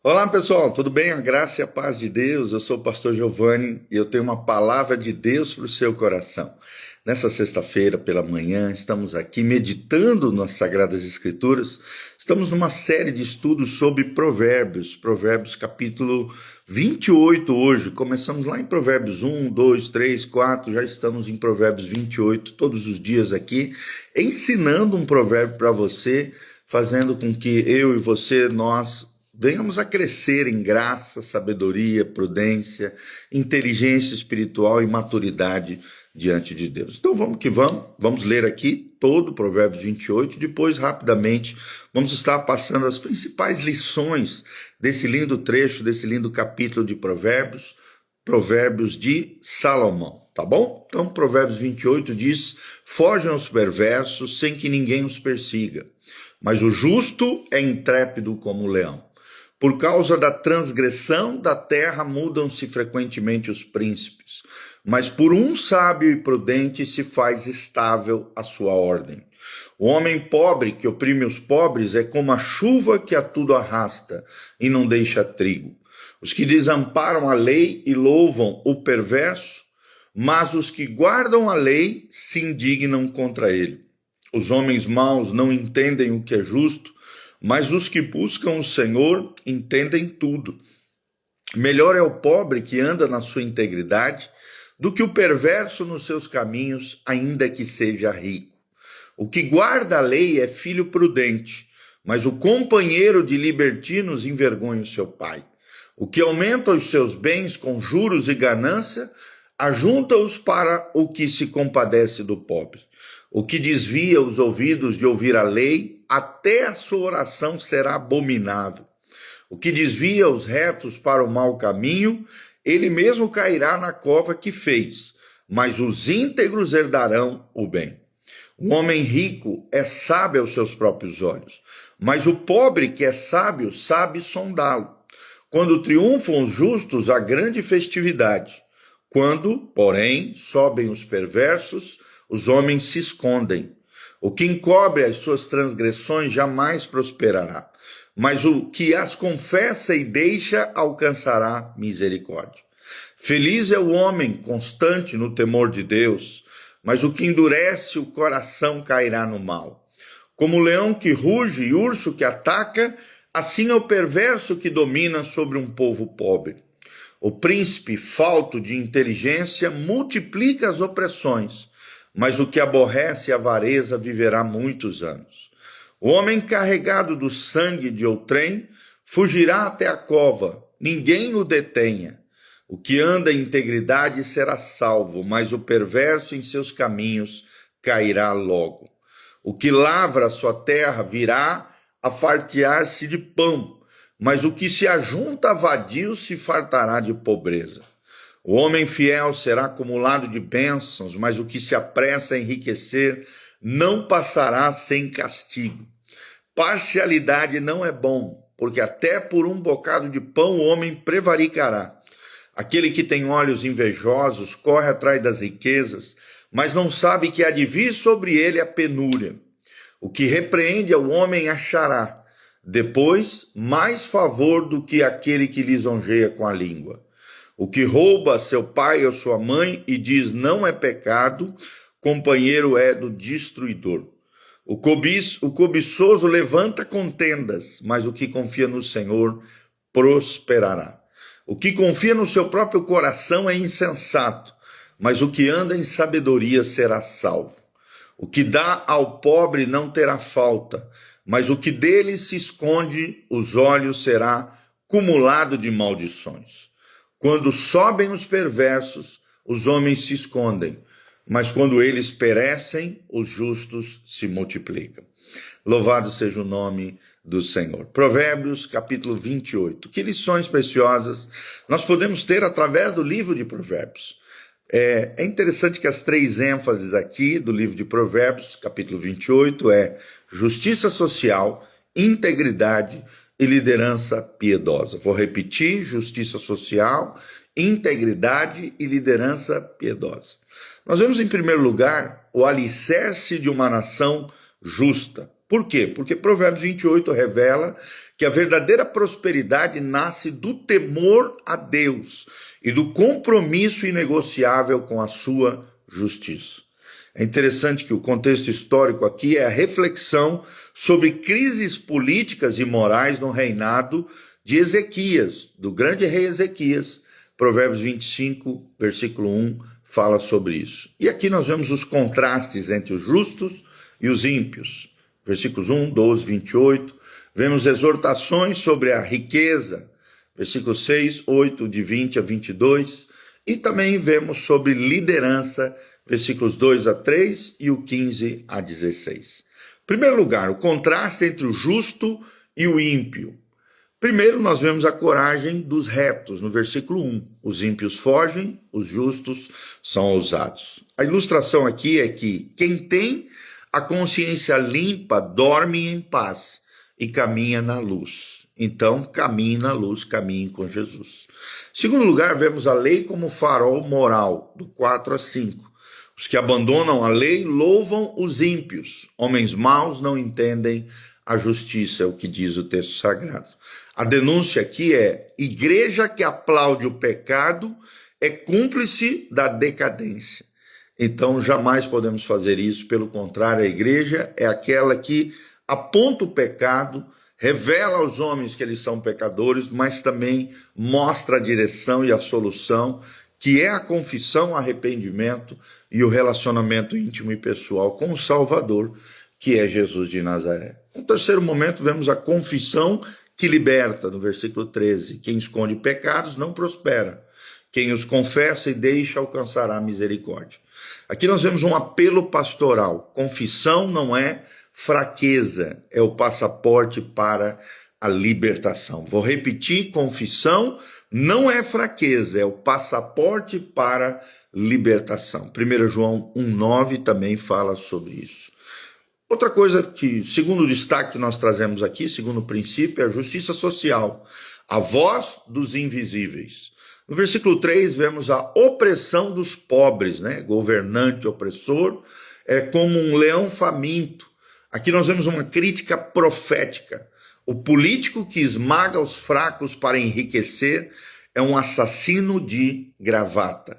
Olá pessoal, tudo bem? A graça e a paz de Deus. Eu sou o pastor Giovanni e eu tenho uma palavra de Deus para o seu coração. Nessa sexta-feira pela manhã, estamos aqui meditando nas Sagradas Escrituras. Estamos numa série de estudos sobre Provérbios, Provérbios capítulo 28 hoje. Começamos lá em Provérbios 1, 2, 3, 4, já estamos em Provérbios 28 todos os dias aqui, ensinando um provérbio para você, fazendo com que eu e você, nós venhamos a crescer em graça, sabedoria, prudência, inteligência espiritual e maturidade diante de Deus. Então vamos que vamos ler aqui todo o Provérbios 28, depois rapidamente vamos estar passando as principais lições desse lindo trecho, desse lindo capítulo de Provérbios, Provérbios de Salomão, tá bom? Então Provérbios 28 diz: fogem os perversos sem que ninguém os persiga, mas o justo é intrépido como o leão. Por causa da transgressão da terra mudam-se frequentemente os príncipes, mas por um sábio e prudente se faz estável a sua ordem. O homem pobre que oprime os pobres é como a chuva que a tudo arrasta e não deixa trigo. Os que desamparam a lei e louvam o perverso, mas os que guardam a lei se indignam contra ele. Os homens maus não entendem o que é justo, mas os que buscam o Senhor entendem tudo. Melhor é o pobre que anda na sua integridade do que o perverso nos seus caminhos, ainda que seja rico. O que guarda a lei é filho prudente, mas o companheiro de libertinos envergonha o seu pai. O que aumenta os seus bens com juros e ganância, ajunta-os para o que se compadece do pobre. O que desvia os ouvidos de ouvir a lei, até a sua oração será abominável. O que desvia os retos para o mau caminho, ele mesmo cairá na cova que fez, mas os íntegros herdarão o bem. O homem rico é sábio aos seus próprios olhos, mas o pobre que é sábio sabe sondá-lo. Quando triunfam os justos, há grande festividade. Quando, porém, sobem os perversos, os homens se escondem. O que encobre as suas transgressões jamais prosperará, mas o que as confessa e deixa alcançará misericórdia. Feliz é o homem constante no temor de Deus, mas o que endurece o coração cairá no mal. Como o leão que ruge e urso que ataca, assim é o perverso que domina sobre um povo pobre. O príncipe, falto de inteligência, multiplica as opressões, mas o que aborrece a avareza viverá muitos anos. O homem carregado do sangue de outrem fugirá até a cova, ninguém o detenha. O que anda em integridade será salvo, mas o perverso em seus caminhos cairá logo. O que lavra a sua terra virá a fartear-se de pão, mas o que se ajunta a vadios se fartará de pobreza. O homem fiel será acumulado de bênçãos, mas o que se apressa a enriquecer não passará sem castigo. Parcialidade não é bom, porque até por um bocado de pão o homem prevaricará. Aquele que tem olhos invejosos corre atrás das riquezas, mas não sabe que há de vir sobre ele a penúria. O que repreende ao homem achará, depois, mais favor do que aquele que lisonjeia com a língua. O que rouba seu pai ou sua mãe e diz não é pecado, companheiro é do destruidor. O cobiçoso levanta contendas, mas o que confia no Senhor prosperará. O que confia no seu próprio coração é insensato, mas o que anda em sabedoria será salvo. O que dá ao pobre não terá falta, mas o que dele se esconde, os olhos será cumulado de maldições. Quando sobem os perversos, os homens se escondem, mas quando eles perecem, os justos se multiplicam. Louvado seja o nome do Senhor. Provérbios, capítulo 28. Que lições preciosas nós podemos ter através do livro de Provérbios. É interessante que as três ênfases aqui do livro de Provérbios, capítulo 28, é justiça social, integridade e liderança piedosa. Vou repetir: justiça social, integridade e liderança piedosa. Nós vemos, em primeiro lugar, o alicerce de uma nação justa. Por quê? Porque Provérbios 28 revela que a verdadeira prosperidade nasce do temor a Deus e do compromisso inegociável com a sua justiça. É interessante que o contexto histórico aqui é a reflexão sobre crises políticas e morais no reinado de Ezequias, do grande rei Ezequias. Provérbios 25, versículo 1, fala sobre isso. E aqui nós vemos os contrastes entre os justos e os ímpios. Versículos 1, 12, 28. Vemos exortações sobre a riqueza. Versículos 6, 8, de 20 a 22. E também vemos sobre liderança, versículos 2 a 3 e o 15 a 16. Em primeiro lugar, o contraste entre o justo e o ímpio. Primeiro, nós vemos a coragem dos retos, no versículo 1. Os ímpios fogem, os justos são ousados. A ilustração aqui é que quem tem a consciência limpa dorme em paz e caminha na luz. Então, caminhe na luz, caminhe com Jesus. Em segundo lugar, vemos a lei como farol moral, do 4 a 5. Os que abandonam a lei louvam os ímpios. Homens maus não entendem a justiça, é o que diz o texto sagrado. A denúncia aqui é: igreja que aplaude o pecado é cúmplice da decadência. Então, jamais podemos fazer isso. Pelo contrário, a igreja é aquela que aponta o pecado, revela aos homens que eles são pecadores, mas também mostra a direção e a solução, que é a confissão, o arrependimento e o relacionamento íntimo e pessoal com o Salvador, que é Jesus de Nazaré. No terceiro momento, vemos a confissão que liberta, no versículo 13. Quem esconde pecados não prospera. Quem os confessa e deixa alcançará a misericórdia. Aqui nós vemos um apelo pastoral. Confissão não é fraqueza, é o passaporte para a libertação. Vou repetir: confissão não é fraqueza, é o passaporte para libertação. 1 João 1,9 também fala sobre isso. Outra coisa que, segundo destaque que nós trazemos aqui, segundo princípio, é a justiça social, a voz dos invisíveis. No versículo 3, vemos a opressão dos pobres, né? Governante opressor, é como um leão faminto. Aqui nós vemos uma crítica profética. O político que esmaga os fracos para enriquecer é um assassino de gravata.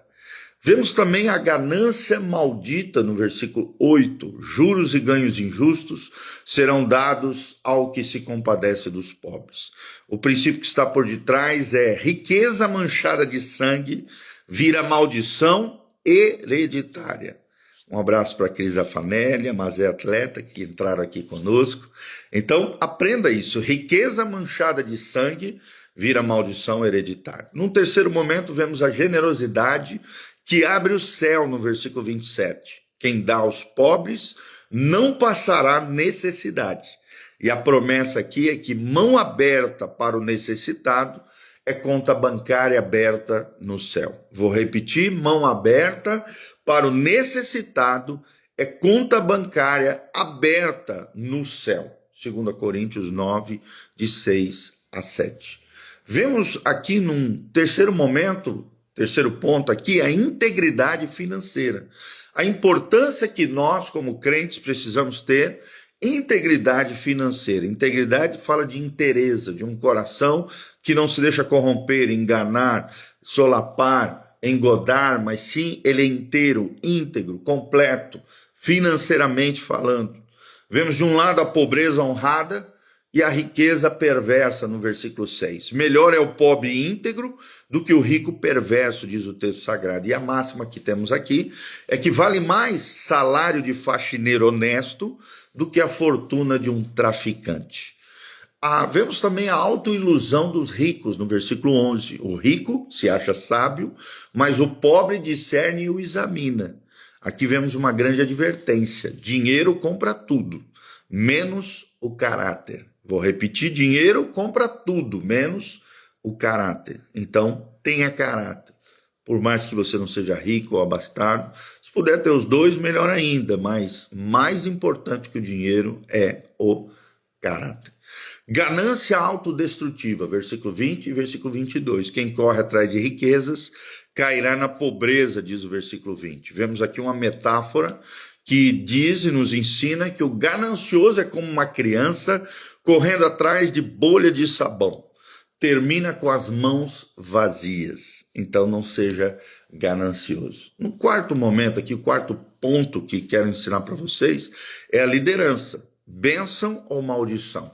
Vemos também a ganância maldita no versículo 8. Juros e ganhos injustos serão dados ao que se compadece dos pobres. O princípio que está por detrás é: riqueza manchada de sangue vira maldição hereditária. Um abraço para a Cris Afanelli, a Mazé Atleta, que entraram aqui conosco. Então, aprenda isso. Riqueza manchada de sangue vira maldição hereditária. Num terceiro momento, vemos a generosidade que abre o céu, no versículo 27. Quem dá aos pobres não passará necessidade. E a promessa aqui é que mão aberta para o necessitado é conta bancária aberta no céu. Vou repetir: mão aberta para o necessitado é conta bancária aberta no céu. 2 Coríntios 9, de 6 a 7. Vemos aqui num terceiro momento, terceiro ponto aqui, a integridade financeira. A importância que nós, como crentes, precisamos ter: integridade financeira. Integridade fala de inteireza, de um coração que não se deixa corromper, enganar, solapar, engodar, mas sim ele é inteiro, íntegro, completo, financeiramente falando. Vemos de um lado a pobreza honrada e a riqueza perversa no versículo 6. Melhor é o pobre íntegro do que o rico perverso, diz o texto sagrado. E a máxima que temos aqui é que vale mais salário de faxineiro honesto do que a fortuna de um traficante. Vemos também a autoilusão dos ricos no versículo 11. O rico se acha sábio, mas o pobre discerne e o examina. Aqui vemos uma grande advertência: dinheiro compra tudo, menos o caráter. Vou repetir: dinheiro compra tudo, menos o caráter. Então, tenha caráter. Por mais que você não seja rico ou abastado, se puder ter os dois, melhor ainda, mas mais importante que o dinheiro é o caráter. Ganância autodestrutiva, versículo 20 e versículo 22. Quem corre atrás de riquezas cairá na pobreza, diz o versículo 20. Vemos aqui uma metáfora que diz e nos ensina que o ganancioso é como uma criança correndo atrás de bolha de sabão. Termina com as mãos vazias. Então não seja ganancioso. No quarto momento aqui, o quarto ponto que quero ensinar para vocês é a liderança. Bênção ou maldição?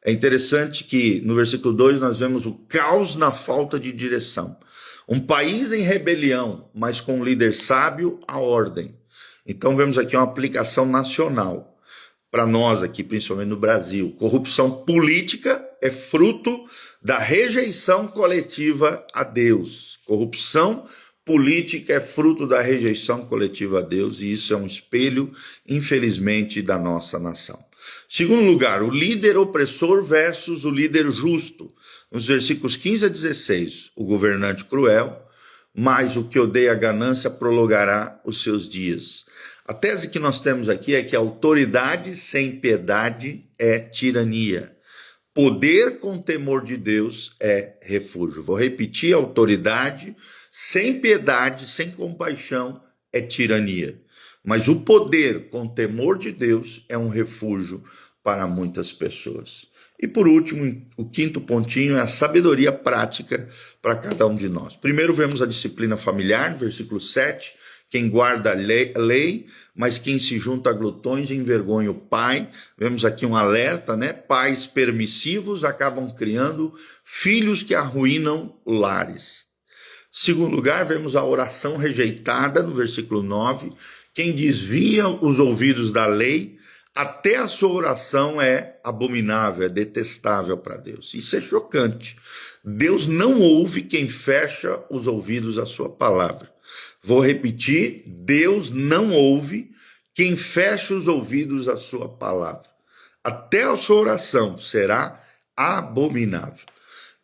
É interessante que no versículo 2 nós vemos o caos na falta de direção. Um país em rebelião, mas com um líder sábio, a ordem. Então vemos aqui uma aplicação nacional para nós aqui, principalmente no Brasil. Corrupção política é fruto da rejeição coletiva a Deus. Corrupção política é fruto da rejeição coletiva a Deus, e isso é um espelho, infelizmente, da nossa nação. Segundo lugar, o líder opressor versus o líder justo. Nos versículos 15 a 16, o governante cruel, mas o que odeia a ganância prolongará os seus dias. A tese que nós temos aqui é que a autoridade sem piedade é tirania. Poder com temor de Deus é refúgio. Vou repetir, autoridade sem piedade, sem compaixão, é tirania. Mas o poder com temor de Deus é um refúgio para muitas pessoas. E por último, o quinto pontinho é a sabedoria prática para cada um de nós. Primeiro vemos a disciplina familiar, no versículo 7, quem guarda a lei, mas quem se junta a glutões envergonha o pai. Vemos aqui um alerta, né? Pais permissivos acabam criando filhos que arruinam lares. Segundo lugar, vemos a oração rejeitada, no versículo 9. Quem desvia os ouvidos da lei, até a sua oração é abominável, é detestável para Deus. Isso é chocante. Deus não ouve quem fecha os ouvidos à sua palavra. Vou repetir, Deus não ouve quem fecha os ouvidos à sua palavra. Até a sua oração será abominável.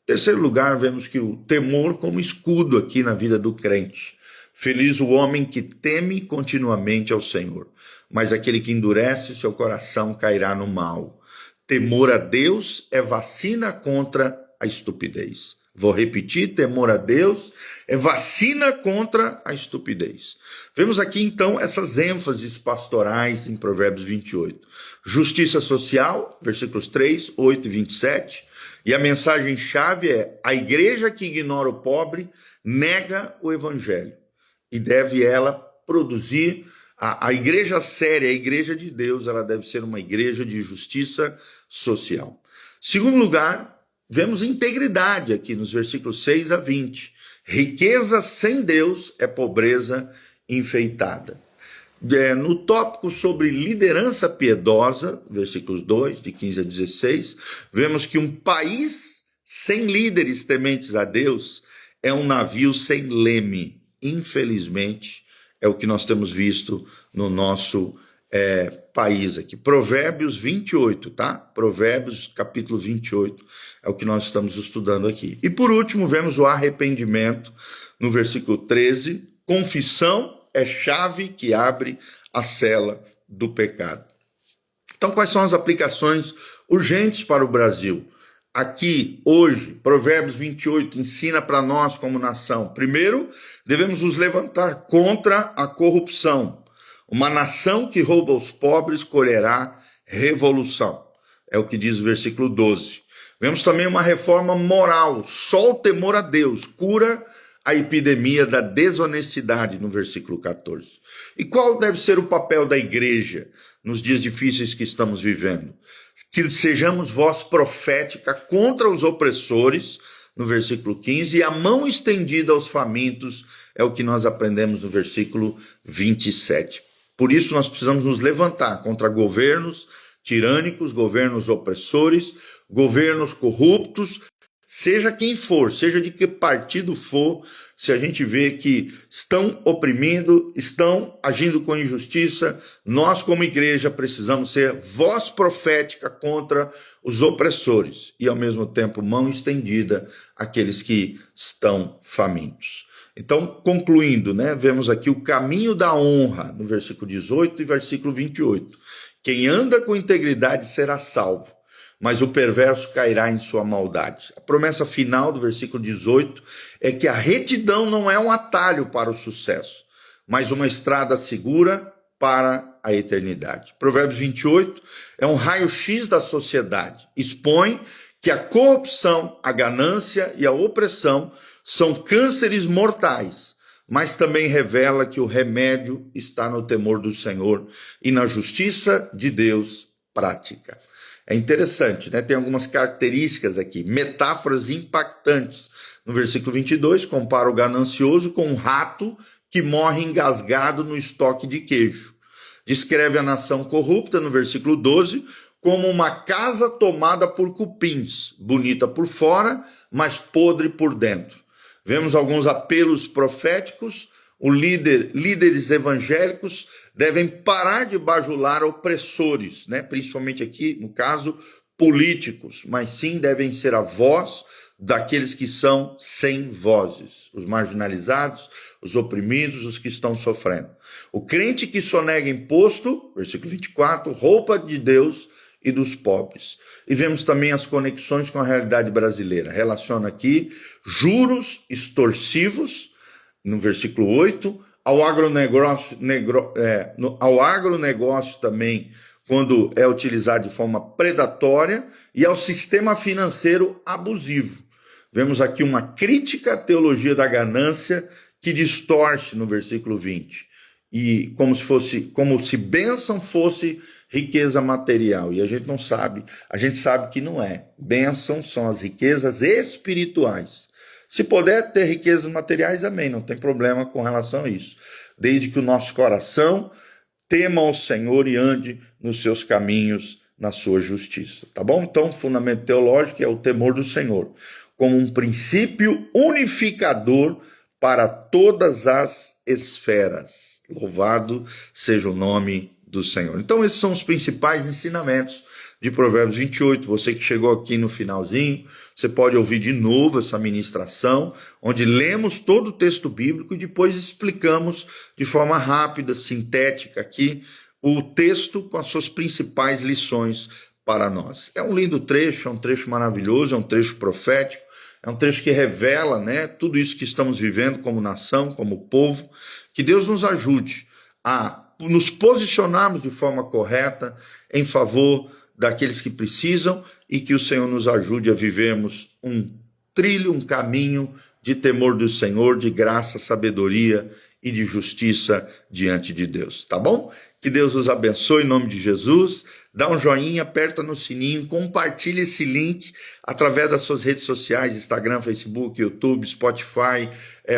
Em terceiro lugar, vemos que o temor como escudo aqui na vida do crente. Feliz o homem que teme continuamente ao Senhor, mas aquele que endurece seu coração cairá no mal. Temor a Deus é vacina contra a estupidez. Vou repetir, temor a Deus é vacina contra a estupidez. Vemos aqui então essas ênfases pastorais em Provérbios 28. Justiça social, versículos 3, 8 e 27. E a mensagem-chave é: a igreja que ignora o pobre nega o evangelho. E deve ela produzir, a igreja séria, a igreja de Deus, ela deve ser uma igreja de justiça social. Segundo lugar, vemos integridade aqui nos versículos 6 a 20. Riqueza sem Deus é pobreza enfeitada. No tópico sobre liderança piedosa, versículos 2, de 15 a 16, vemos que um país sem líderes tementes a Deus é um navio sem leme. Infelizmente, é o que nós temos visto no nosso país aqui. Provérbios 28, tá? Provérbios capítulo 28 é o que nós estamos estudando aqui. E por último, vemos o arrependimento no versículo 13. Confissão é chave que abre a cela do pecado. Então, quais são as aplicações urgentes para o Brasil? Aqui, hoje, Provérbios 28 ensina para nós como nação. Primeiro, devemos nos levantar contra a corrupção. Uma nação que rouba os pobres colherá revolução. É o que diz o versículo 12. Vemos também uma reforma moral. Só o temor a Deus cura a epidemia da desonestidade, no versículo 14. E qual deve ser o papel da igreja nos dias difíceis que estamos vivendo? Que sejamos voz profética contra os opressores, no versículo 15, e a mão estendida aos famintos, é o que nós aprendemos no versículo 27. Por isso nós precisamos nos levantar contra governos tirânicos, governos opressores, governos corruptos, seja quem for, seja de que partido for. Se a gente vê que estão oprimindo, estão agindo com injustiça, nós como igreja precisamos ser voz profética contra os opressores e ao mesmo tempo mão estendida àqueles que estão famintos. Então, concluindo, vemos aqui o caminho da honra, no versículo 18 e versículo 28. Quem anda com integridade será salvo, mas o perverso cairá em sua maldade. A promessa final do versículo 18 é que a retidão não é um atalho para o sucesso, mas uma estrada segura para a eternidade. Provérbios 28 é um raio-x da sociedade. Expõe que a corrupção, a ganância e a opressão são cânceres mortais, mas também revela que o remédio está no temor do Senhor e na justiça de Deus prática. É interessante, né? Tem algumas características aqui, metáforas impactantes. No versículo 22, compara o ganancioso com um rato que morre engasgado no estoque de queijo. Descreve a nação corrupta, no versículo 12, como uma casa tomada por cupins, bonita por fora, mas podre por dentro. Vemos alguns apelos proféticos. Líderes evangélicos devem parar de bajular opressores, né? Principalmente aqui, no caso, políticos, mas sim devem ser a voz daqueles que são sem vozes, os marginalizados, os oprimidos, os que estão sofrendo. O crente que sonega imposto, versículo 24, roupa de Deus e dos pobres. E vemos também as conexões com a realidade brasileira. Relaciona aqui juros extorsivos, no versículo 8, ao agronegócio também, quando é utilizado de forma predatória, e ao sistema financeiro abusivo. Vemos aqui uma crítica à teologia da ganância que distorce no versículo 20. E como se bênção fosse riqueza material. E a gente não sabe, a gente sabe que não é. Bênção são as riquezas espirituais. Se puder ter riquezas materiais, amém, não tem problema com relação a isso. Desde que o nosso coração tema ao Senhor e ande nos seus caminhos, na sua justiça, tá bom? Então, o fundamento teológico é o temor do Senhor, como um princípio unificador para todas as esferas. Louvado seja o nome do Senhor. Então, esses são os principais ensinamentos de Provérbios 28. Você que chegou aqui no finalzinho, você pode ouvir de novo essa ministração, onde lemos todo o texto bíblico e depois explicamos de forma rápida, sintética aqui, o texto com as suas principais lições para nós. É um lindo trecho, é um trecho maravilhoso, é um trecho profético, é um trecho que revela, né, tudo isso que estamos vivendo como nação, como povo. Que Deus nos ajude a nos posicionarmos de forma correta em favor daqueles que precisam e que o Senhor nos ajude a vivermos um trilho, um caminho de temor do Senhor, de graça, sabedoria e de justiça diante de Deus, tá bom? Que Deus os abençoe em nome de Jesus. Dá um joinha, aperta no sininho, compartilha esse link através das suas redes sociais, Instagram, Facebook, YouTube, Spotify,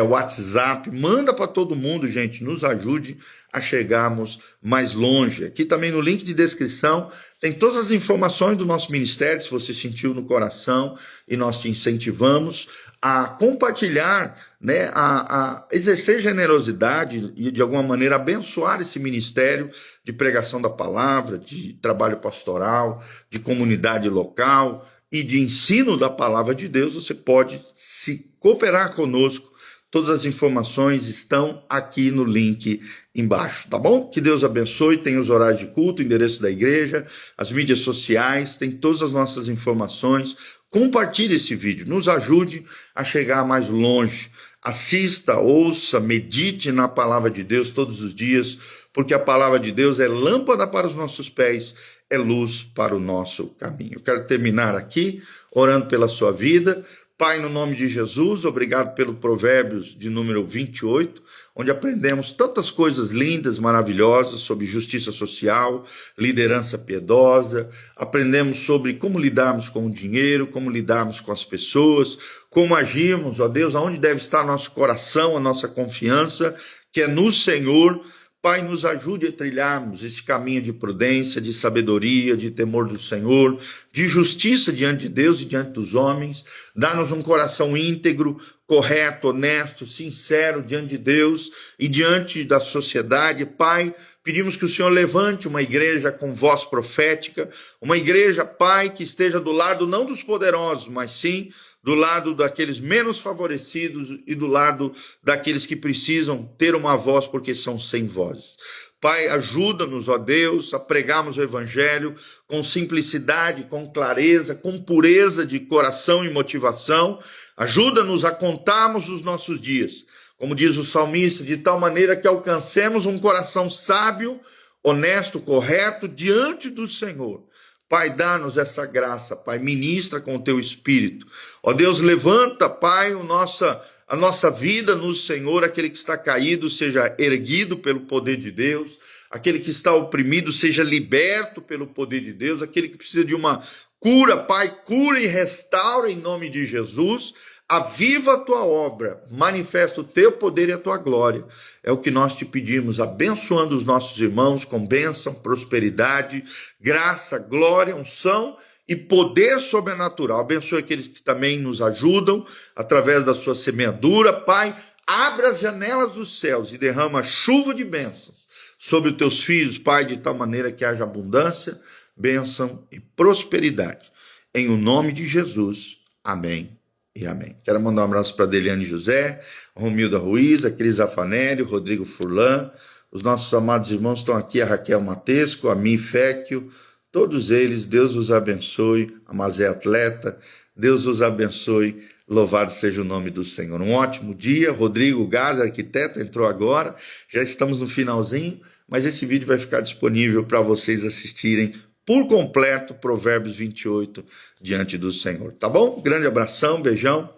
WhatsApp. Manda para todo mundo, gente, nos ajude a chegarmos mais longe. Aqui também no link de descrição tem todas as informações do nosso ministério, se você sentiu no coração, e nós te incentivamos a compartilhar, né, a exercer generosidade e de alguma maneira abençoar esse ministério de pregação da palavra, de trabalho pastoral, de comunidade local e de ensino da palavra de Deus. Você pode se cooperar conosco. Todas as informações estão aqui no link embaixo, tá bom? Que Deus abençoe. Tem os horários de culto, o endereço da igreja, as mídias sociais, tem todas as nossas informações. Compartilhe esse vídeo, nos ajude a chegar mais longe. Assista, ouça, medite na palavra de Deus todos os dias, porque a palavra de Deus é lâmpada para os nossos pés, é luz para o nosso caminho. Eu quero terminar aqui orando pela sua vida. Pai, no nome de Jesus, obrigado pelo Provérbios de número 28, onde aprendemos tantas coisas lindas, maravilhosas sobre justiça social, liderança piedosa, aprendemos sobre como lidarmos com o dinheiro, como lidarmos com as pessoas, como agirmos, ó Deus, aonde deve estar nosso coração, a nossa confiança, que é no Senhor. Pai, nos ajude a trilharmos esse caminho de prudência, de sabedoria, de temor do Senhor, de justiça diante de Deus e diante dos homens. Dá-nos um coração íntegro, correto, honesto, sincero diante de Deus e diante da sociedade. Pai, pedimos que o Senhor levante uma igreja com voz profética, uma igreja, Pai, que esteja do lado não dos poderosos, mas sim do lado daqueles menos favorecidos e do lado daqueles que precisam ter uma voz porque são sem voz. Pai, ajuda-nos, ó Deus, a pregarmos o Evangelho com simplicidade, com clareza, com pureza de coração e motivação. Ajuda-nos a contarmos os nossos dias, como diz o salmista, de tal maneira que alcancemos um coração sábio, honesto, correto, diante do Senhor. Pai, dá-nos essa graça, Pai, ministra com o teu Espírito. Ó Deus, levanta, Pai, a nossa vida no Senhor, aquele que está caído seja erguido pelo poder de Deus, aquele que está oprimido seja liberto pelo poder de Deus, aquele que precisa de uma cura, Pai, cura e restaura em nome de Jesus. Aviva a tua obra, manifesta o teu poder e a tua glória. É o que nós te pedimos, abençoando os nossos irmãos com bênção, prosperidade, graça, glória, unção e poder sobrenatural. Abençoe aqueles que também nos ajudam através da sua semeadura. Pai, abra as janelas dos céus e derrama chuva de bênçãos sobre os teus filhos, Pai, de tal maneira que haja abundância, bênção e prosperidade. Em o nome de Jesus. Amém. E amém. Quero mandar um abraço para Deliane José, Romilda Ruiz, a Cris Afanelli, o Rodrigo Furlan, os nossos amados irmãos estão aqui, a Raquel Matesco, a Mi Féquio, todos eles, Deus os abençoe, a Mazé Atleta, Deus os abençoe, louvado seja o nome do Senhor. Um ótimo dia, Rodrigo Gás, arquiteto, entrou agora, já estamos no finalzinho, mas esse vídeo vai ficar disponível para vocês assistirem por completo, Provérbios 28, diante do Senhor. Tá bom? Grande abração, beijão.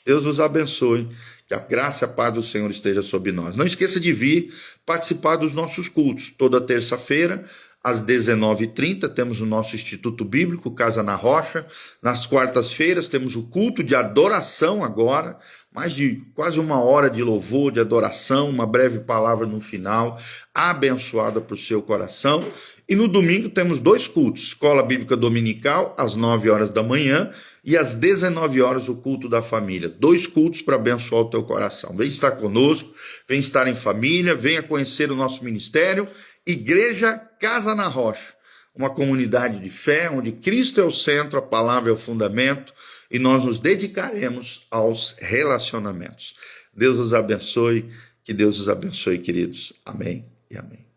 Deus vos abençoe. Que a graça e a paz do Senhor esteja sobre nós. Não esqueça de vir participar dos nossos cultos. Toda terça-feira, às 19h30, temos o nosso Instituto Bíblico, Casa na Rocha. Nas quartas-feiras, temos o culto de adoração agora. Mais de quase 1 hora de louvor, de adoração, uma breve palavra no final, abençoada para o seu coração. E no domingo temos 2 cultos, Escola Bíblica Dominical, às 9 horas da manhã, e às 19 horas o culto da família. 2 cultos para abençoar o teu coração. Vem estar conosco, vem estar em família, venha conhecer o nosso ministério, Igreja Casa na Rocha, uma comunidade de fé, onde Cristo é o centro, a palavra é o fundamento, e nós nos dedicaremos aos relacionamentos. Deus os abençoe, que Deus os abençoe, queridos. Amém e amém.